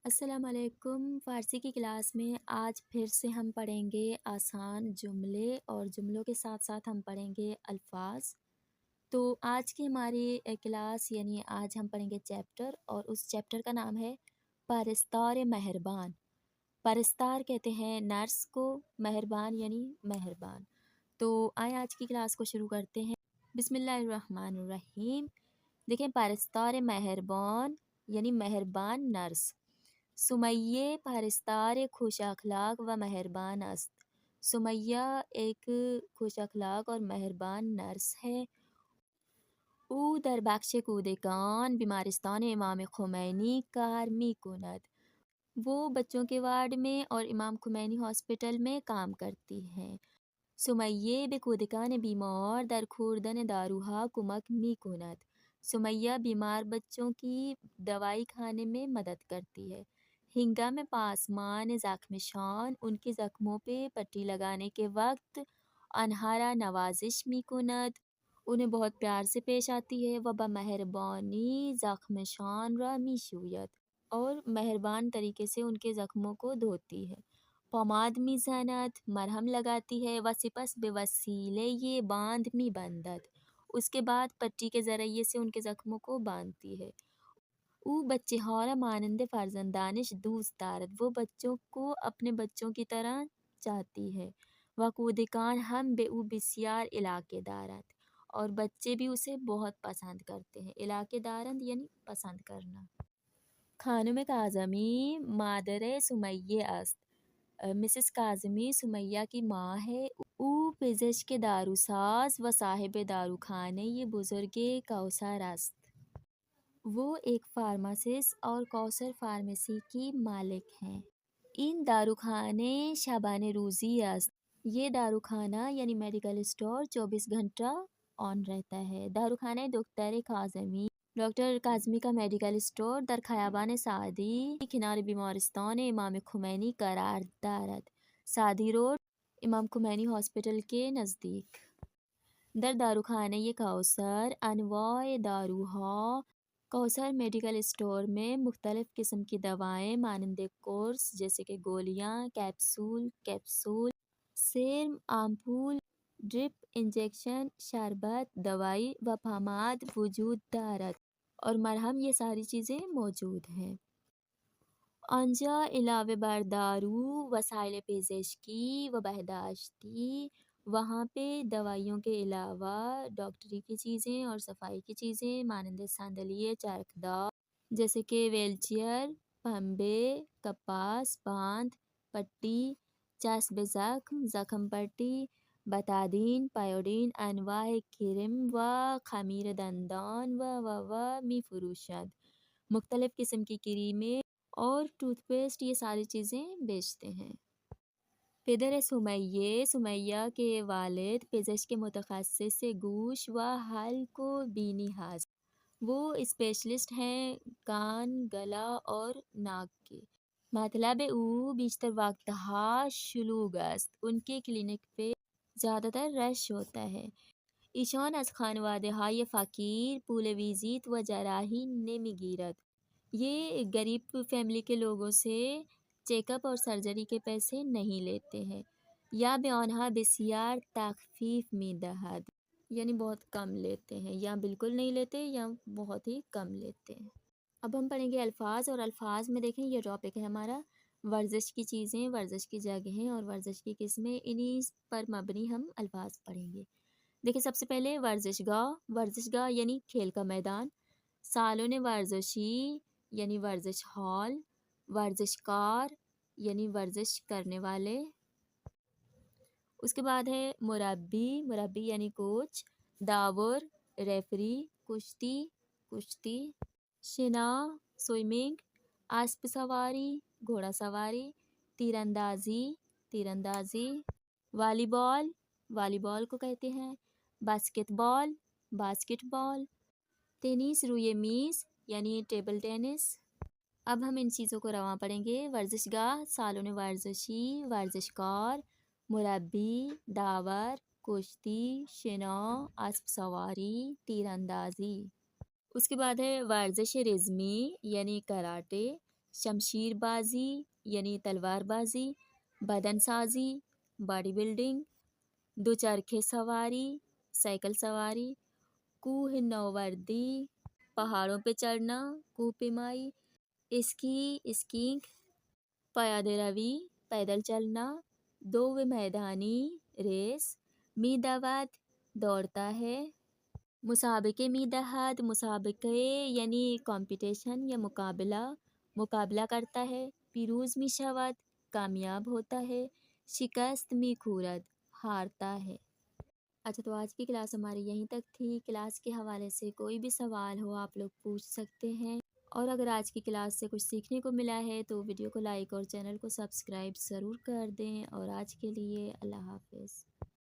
السلام علیکم۔ فارسی کی کلاس میں آج پھر سے ہم پڑھیں گے آسان جملے اور جملوں کے ساتھ ساتھ ہم پڑھیں گے الفاظ۔ تو آج کی ہماری کلاس یعنی آج ہم پڑھیں گے چیپٹر، اور اس چیپٹر کا نام ہے پرستار مہربان۔ پرستار کہتے ہیں نرس کو، مہربان یعنی مہربان۔ تو آئیں آج کی کلاس کو شروع کرتے ہیں۔ بسم اللہ الرحمن الرحیم۔ دیکھیں، پرستار مہربان یعنی مہربان نرس۔ سمیہ پرستار خوش اخلاق و مہربان است۔ سمیہ ایک خوش اخلاق اور مہربان نرس ہے۔ او در بخش کودکان بیمارستان امام خمینی کار می کند۔ وہ بچوں کے وارڈ میں اور امام خمینی ہاسپٹل میں کام کرتی ہیں۔ سمیہ به کودکان بیمار در خوردن داروها کمک می کند۔ سمیہ بیمار بچوں کی دوائی کھانے میں مدد کرتی ہے۔ ہنگام پاسمان زخمشان، ان کے زخموں پہ پٹی لگانے کے وقت آنها را نوازش می کند، انہیں بہت پیار سے پیش آتی ہے۔ و بمہربانی زخمشان را می شوید، اور مہربان طریقے سے ان کے زخموں کو دھوتی ہے۔ پماد می زند، مرہم لگاتی ہے۔ و سپس به وسیلۀ باند می بندد، اس کے بعد پٹی کے ذریعے سے ان کے زخموں کو باندھتی ہے۔ او بچه ها را مانند فرزندانش دوست دارد، وہ بچوں کو اپنے بچوں کی طرح چاہتی ہے۔ و کودکان هم به او بسیار علاقه دارد، اور بچے بھی اسے بہت پسند کرتے ہیں۔ علاقه دارند یعنی پسند کرنا۔ خانم کاظمی مادر سمیہ است۔ مسز کاظمی سمیہ کی ماں ہے۔ او پزشک داروساز و صاحب داروخانه بزرگ کوثر است۔ وہ ایک فارماسسٹ اور کوثر فارمیسی کی مالک ہیں۔ این داروخانه شبانه روزی است۔ یہ داروخانہ یعنی میڈیکل اسٹور 24 گھنٹہ آن رہتا ہے۔ داروخانه دکتر کاظمی، ڈاکٹر کاظمی کا میڈیکل اسٹور در خیابان سعدی کنار بیمارستان امام خمینی قرار دارد۔ سعدی روڈ، امام خمینی ہاسپٹل کے نزدیک۔ در داروخانه کوثر انواع داروها، کوثر میڈیکل اسٹور میں مختلف قسم کی دوائیں مانند قرص جیسے کہ گولیاں، کیپسول، سیرم، آمپول، ڈرپ، انجیکشن، شربت، دوائی و پماد وجود دارد، اور مرہم، یہ ساری چیزیں موجود ہیں۔ آنجا علاوه بر دارو وسائل پزشکی و بہداشتی، وہاں پہ دوائیوں کے علاوہ ڈاکٹری کی چیزیں اور صفائی کی چیزیں مانند صندلی چرخدار جیسے کہ ویل چیئر، پنبے، کپاس، باندھ، پٹی، چسب زخم، زخم پٹی، بتادین، پیوڈین، انواع کریم و خمیر دندان و می فروشد۔ مختلف قسم کی کریمیں اور ٹوتھ پیسٹ، یہ ساری چیزیں بیچتے ہیں۔ پدر سمیہ، سمیہ کے والد پزشک متخصص گوش و حلق و بینی ہست۔ وہ اسپیشلسٹ ہیں کان، گلا اور ناک کے۔ مطلب او بیشتر وقتها شلوغ است، ان کے کلینک پہ زیادہ تر رش ہوتا ہے۔ ایشان از خانوادههای فقیر پول ویزیت و جراحی نمیگیرد، یہ غریب فیملی کے لوگوں سے چیک اپ اور سرجری کے پیسے نہیں لیتے ہیں۔ یا به آنها بسیار تخفیف میدهد، یعنی بہت کم لیتے ہیں، یا بالکل نہیں لیتے یا بہت ہی کم لیتے ہیں۔ اب ہم پڑھیں گے الفاظ، اور الفاظ میں دیکھیں یہ ٹاپک ہے ہمارا ورزش کی چیزیں، ورزش کی جگہیں اور ورزش کی قسمیں، انہی پر مبنی ہم الفاظ پڑھیں گے۔ دیکھیں سب سے پہلے ورزشگاہ، ورزشگاہ یعنی کھیل کا میدان۔ سالن ورزشی یعنی ورزش ہال۔ ورزشکار یعنی ورزش کرنے والے۔ اس کے بعد ہے مربی، مربی یعنی کوچ۔ داور ریفری، کشتی۔ شنا سوئمنگ، اسب سواری، گھوڑا سواری۔ تیر اندازی۔ والی بال کو کہتے ہیں۔ باسکٹ بال۔ ٹینس روئے میز یعنی ٹیبل ٹینس۔ اب ہم ان چیزوں کو رواں پڑھیں گے۔ ورزشگاہ، سالن ورزشی، ورزشکار، مربی، داور، کشتی، شنا، اسب سواری، تیر اندازی۔ اس کے بعد ہے ورزش رزمی یعنی کراٹے۔ شمشیر بازی یعنی تلوار بازی، بدن سازی باڈی بلڈنگ، دوچرخے سواری سائیکل سواری، کوہ نوردی پہاڑوں پہ چڑھنا کوہ پیمائی، اسکینگ پیادے روی پیدل چلنا، دو میدانی ریس، میدواد دوڑتا ہے، مسابقے میدہد مسابقے یعنی کمپٹیشن یا مقابلہ کرتا ہے، پیروز می شود کامیاب ہوتا ہے، شکست می خورد ہارتا ہے۔ اچھا تو آج کی کلاس ہماری یہیں تک تھی۔ کلاس کے حوالے سے کوئی بھی سوال ہو آپ لوگ پوچھ سکتے ہیں، اور اگر آج کی کلاس سے کچھ سیکھنے کو ملا ہے تو ویڈیو کو لائک اور چینل کو سبسکرائب ضرور کر دیں، اور آج کے لیے اللہ حافظ۔